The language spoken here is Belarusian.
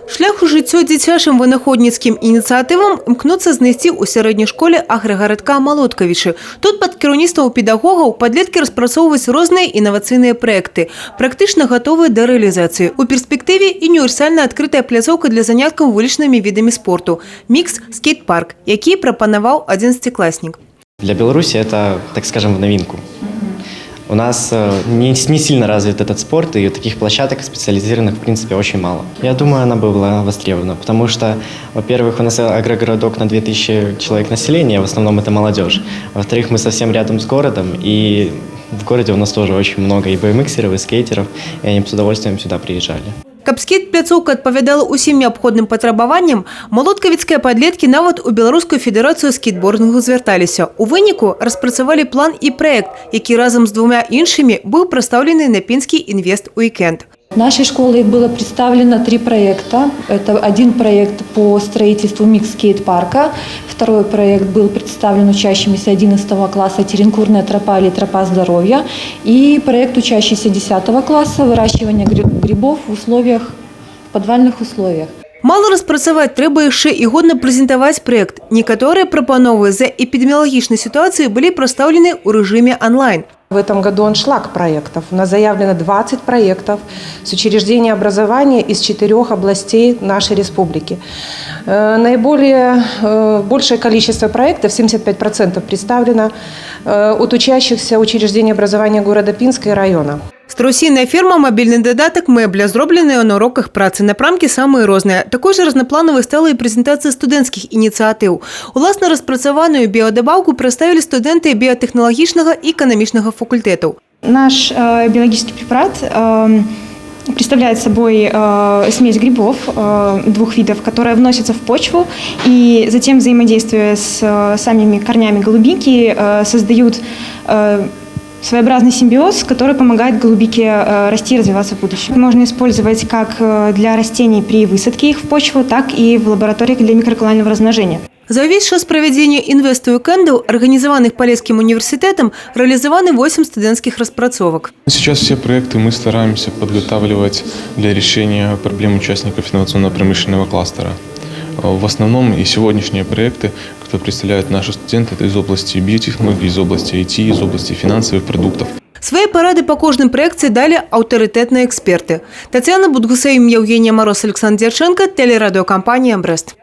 Шлях у жыццё дзіцячым вынаходніцкім ініцыятывам імкнуцца знайсці ў сярэдняй школе аграгарадка Малоткавічы. Тут пад кіраўніцтвам педагогаў падлеткі распрацоўваюць розныя інавацыйныя праекты, практычна гатовыя да рэалізацыі. У перспектыве універсальна адкрытая пляцоўка для заняткаў вулічнымі відамі спорту – мікс-скейт-парк, які прапанаваў 11-класнік. Для Беларуси это, так скажем, в новинку. У нас не сильно развит этот спорт, и таких площадок специализированных, в принципе, очень мало. Я думаю, она бы была востребована, потому что, во-первых, у нас агрогородок на 2000 человек населения, в основном это молодежь. Во-вторых, мы совсем рядом с городом, и в городе у нас тоже очень много и BMX-еров, и скейтеров, и они с удовольствием сюда приезжали. Каб скейт-пляцоўка адпавядала ўсім неабходным патрабаванням, малоткавіцкія падлеткі нават у Беларускую федэрацыю скейтбордынгу звярталіся. У выніку распрацавалі план і праект, які разам з двумя іншымі быў прадстаўлены на Пінскі інвест-уикенд. Нашей школой было представлено 3 проекта. Это один проект по строительству микс-скейт-парка. Второй проект был представлен учащимися 11 класса «Теренкурная тропа» или «Тропа здоровья». И проект учащийся 10 класса «Выращивание грибов в подвальных условиях». Мало распрацаваць, трэба яшчэ і годна прэзентаваць праект. Некаторыя прапановы з-за эпідэміялагічнай сітуацыі былі прадстаўлены ў рэжыме онлайн. В этом году аншлаг проектов. У нас заявлено 20 проектов с учреждения образования из 4 областей нашей республики. Большее количество проектов, 75%, представлено от учащихся учреждений образования города Пінска и района. Страусіная ферма, мобільны дадатак, мэбля, зробленыя на уроках працы. Напрамкі самыя розныя. Такой жа разнапланавай стала і прэзентацыя студэнцкіх ініцыятыў. Уласна распрацаваную біядабаўку прадставілі студэнты біятэхналагічнага і эканамічнага факультэтаў. Наш биологический препарат представляет собой смесь грибов двух видов, которая вносится в почву и затем, взаимодействуя с самими корнями голубики, создают своеобразный симбиоз, который помогает голубике расти и развиваться в будущем. Можно использовать как для растений при высадке их в почву, так и в лабораториях для микроклонального размножения. За ўвесь час правядзення інвест-уикендаў, арганізаваных Палескім універсітэтам, реализованы 8 студэнцкіх распрацовак. Сейчас все проекты мы стараемся подготавливать для решения проблем участников инновационно-промышленного кластера. В основном и сегодняшние проекты, которые представляют наши студенты, это из области биотехнологий, из области IT, из области финансовых продуктов. Свои парады по кожным проекции дали авторитетные эксперты. Татьяна Будгусейм, Евгения Мороз, Александр Дьяченко, телерадиокомпания «Брест».